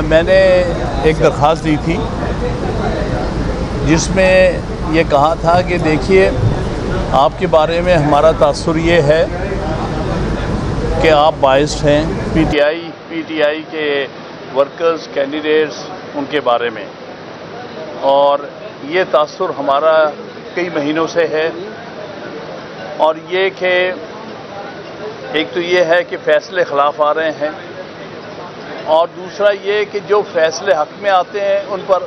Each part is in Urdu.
میں نے ایک درخواست دی تھی جس میں یہ کہا تھا کہ دیکھیے آپ کے بارے میں ہمارا تاثر یہ ہے کہ آپ بائسڈ ہیں پی ٹی آئی کے ورکرز کینڈیڈیٹس ان کے بارے میں، اور یہ تاثر ہمارا کئی مہینوں سے ہے۔ اور یہ کہ ایک تو یہ ہے کہ فیصلے خلاف آ رہے ہیں، اور دوسرا یہ کہ جو فیصلے حق میں آتے ہیں ان پر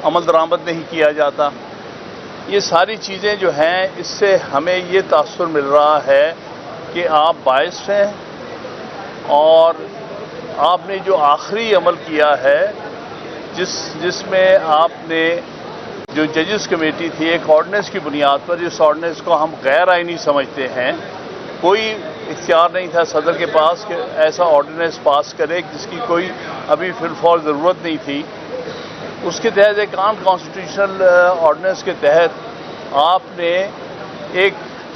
عمل درآمد نہیں کیا جاتا۔ یہ ساری چیزیں جو ہیں اس سے ہمیں یہ تاثر مل رہا ہے کہ آپ باعث ہیں، اور آپ نے جو آخری عمل کیا ہے جس میں آپ نے جو ججز کمیٹی تھی ایک آرڈیننس کی بنیاد پر، جس آرڈیننس کو ہم غیر آئینی سمجھتے ہیں، کوئی اختیار نہیں تھا صدر کے پاس کہ ایسا آرڈیننس پاس کرے جس کی کوئی ابھی فی الفور ضرورت نہیں تھی۔ اس کے تحت ایک نان کانسٹیٹیوشنل آرڈیننس کے تحت آپ نے ایک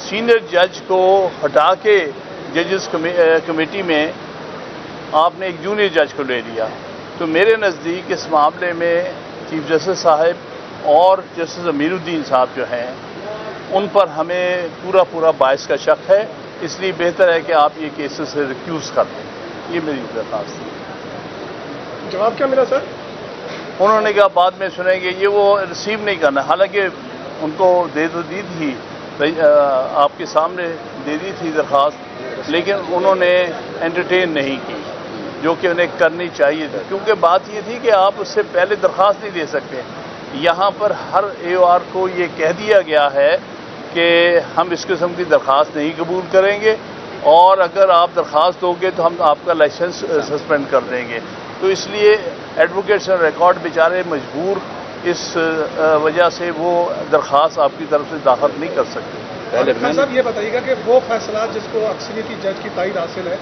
سینئر جج کو ہٹا کے ججز کمیٹی میں آپ نے ایک جونیئر جج کو لے لیا۔ تو میرے نزدیک اس معاملے میں چیف جسٹس صاحب اور جسٹس امیر الدین صاحب جو ہیں ان پر ہمیں پورا باعث کا شک ہے، اس لیے بہتر ہے کہ آپ یہ کیسز سے ریکیوز کر دیں۔ یہ میری درخواست ہے۔ جواب کیا ملا سر؟ انہوں نے کہا بعد میں سنیں گے، یہ وہ ریسیو نہیں کرنا، حالانکہ ان کو دے تو دی تھی، آپ کے سامنے دے دی تھی درخواست، لیکن انہوں نے انٹرٹین نہیں کی جو کہ انہیں کرنی چاہیے تھی، کیونکہ بات یہ تھی کہ آپ اس سے پہلے درخواست نہیں دے سکتے۔ یہاں پر ہر AOR کو یہ کہہ دیا گیا ہے کہ ہم اس قسم کی درخواست نہیں قبول کریں گے، اور اگر آپ درخواست دو گے تو ہم آپ کا لائسنس سسپینڈ کر دیں گے۔ تو اس لیے ایڈوکیٹس اور ریکارڈ بیچارے مجبور اس وجہ سے وہ درخواست آپ کی طرف سے داخل نہیں کر سکتے۔ خان صاحب یہ بتائیے گا کہ وہ فیصلات جس کو اکثریتی جج کی تائید حاصل ہے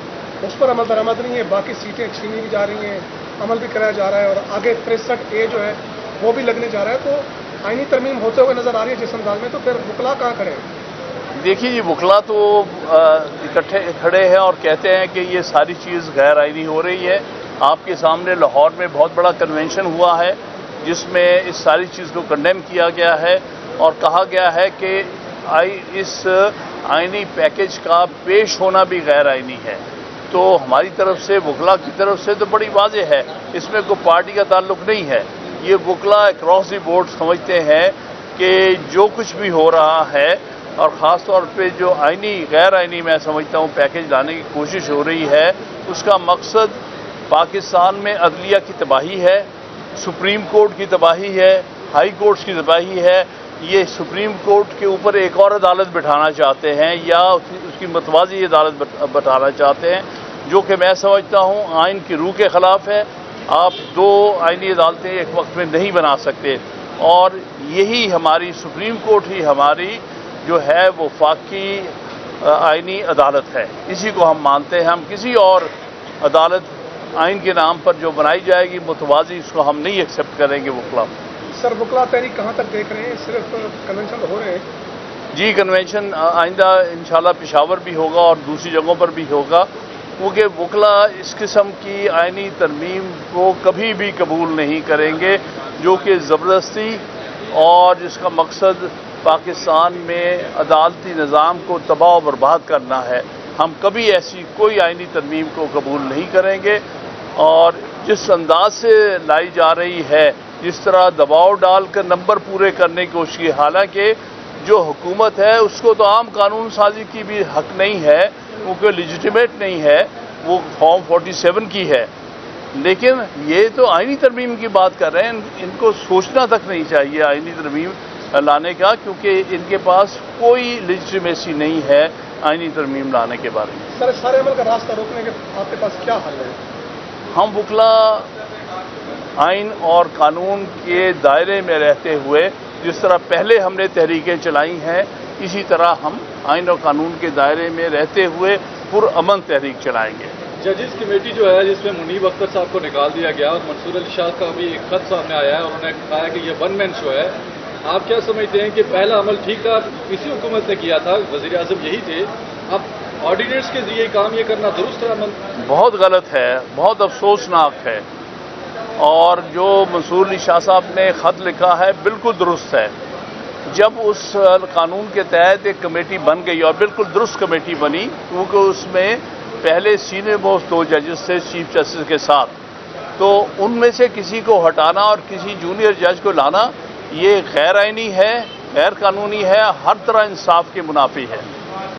اس پر عمل درآمد نہیں ہے، باقی سیٹیں چھینی بھی جا رہی ہیں، عمل بھی کرایا جا رہا ہے، اور آگے 63A جو ہے وہ بھی لگنے جا رہا ہے، تو آئینی ترمیم ہوتے ہوئے نظر آ رہی ہے جس انداز میں، تو پھر وکلا کہاں کھڑے ہیں؟ دیکھیے جی، وکلا تو اکٹھے کھڑے ہیں اور کہتے ہیں کہ یہ ساری چیز غیر آئینی ہو رہی ہے۔ آپ کے سامنے لاہور میں بہت بڑا کنونشن ہوا ہے جس میں اس ساری چیز کو کنڈیم کیا گیا ہے اور کہا گیا ہے کہ اس آئینی پیکج کا پیش ہونا بھی غیر آئینی ہے۔ تو ہماری طرف سے وکلا کی طرف سے تو بڑی واضح ہے، اس میں کوئی پارٹی کا تعلق نہیں ہے۔ یہ وکلا اکراس دی بورڈ سمجھتے ہیں کہ جو کچھ بھی ہو رہا ہے، اور خاص طور پہ جو آئینی غیر آئینی میں سمجھتا ہوں پیکج لانے کی کوشش ہو رہی ہے، اس کا مقصد پاکستان میں عدلیہ کی تباہی ہے، سپریم کورٹ کی تباہی ہے، ہائی کورٹس کی تباہی ہے۔ یہ سپریم کورٹ کے اوپر ایک اور عدالت بٹھانا چاہتے ہیں یا اس کی متوازی عدالت بٹھانا چاہتے ہیں، جو کہ میں سمجھتا ہوں آئین کی روح کے خلاف ہے۔ آپ دو آئینی عدالتیں ایک وقت میں نہیں بنا سکتے، اور یہی ہماری سپریم کورٹ ہی ہماری جو ہے وہ وفاقی آئینی عدالت ہے، اسی کو ہم مانتے ہیں۔ ہم کسی اور عدالت آئین کے نام پر جو بنائی جائے گی متوازی، اس کو ہم نہیں ایکسیپٹ کریں گے۔ وکلا سر وکلا تحریک کہاں تک دیکھ رہے ہیں؟ صرف کنونشن ہو رہے ہیں؟ جی، کنونشن آئندہ انشاءاللہ پشاور بھی ہوگا اور دوسری جگہوں پر بھی ہوگا، کیونکہ وکلا اس قسم کی آئینی ترمیم کو کبھی بھی قبول نہیں کریں گے جو کہ زبردستی اور جس کا مقصد پاکستان میں عدالتی نظام کو تباہ و برباد کرنا ہے۔ ہم کبھی ایسی کوئی آئینی ترمیم کو قبول نہیں کریں گے، اور جس انداز سے لائی جا رہی ہے، جس طرح دباؤ ڈال کر نمبر پورے کرنے کی کوشش کی، حالانکہ جو حکومت ہے اس کو تو عام قانون سازی کی بھی حق نہیں ہے کیونکہ لیجیٹیمیٹ نہیں ہے، وہ فارم 47 کی ہے، لیکن یہ تو آئینی ترمیم کی بات کر رہے ہیں۔ ان کو سوچنا تک نہیں چاہیے آئینی ترمیم لانے کا، کیونکہ ان کے پاس کوئی لیجیٹیمیسی نہیں ہے آئینی ترمیم لانے کے بارے میں۔ سر سارے عمل کا راستہ روکنے کے آپ کے پاس کیا حل ہے؟ ہم وکلا آئین اور قانون کے دائرے میں رہتے ہوئے جس طرح پہلے ہم نے تحریکیں چلائی ہیں، اسی طرح ہم آئین اور قانون کے دائرے میں رہتے ہوئے پرامن تحریک چلائیں گے۔ ججز کمیٹی جو ہے جس میں منیب اختر صاحب کو نکال دیا گیا، اور منصور علی شاہ کا بھی ایک خط سامنے آیا ہے، انہوں نے کہا کہ یہ ون مین شو ہے، آپ کیا سمجھتے ہیں کہ پہلا عمل ٹھیک تھا، کسی حکومت نے کیا تھا، وزیر اعظم یہی تھے، اب آرڈیننس کے ذریعے کام یہ کرنا درست ہے عمل؟ بہت غلط ہے، بہت افسوسناک ہے اور جو منصور علی شاہ صاحب نے خط لکھا ہے بالکل درست ہے. جب اس قانون کے تحت ایک کمیٹی بن گئی اور بالکل درست کمیٹی بنی کیونکہ اس میں پہلے سینئر موسٹ 2 ججز تھے چیف جسٹس کے ساتھ، تو ان میں سے کسی کو ہٹانا اور کسی جونیئر جج کو لانا یہ غیر آئینی ہے، غیر قانونی ہے، ہر طرح انصاف کے منافی ہے.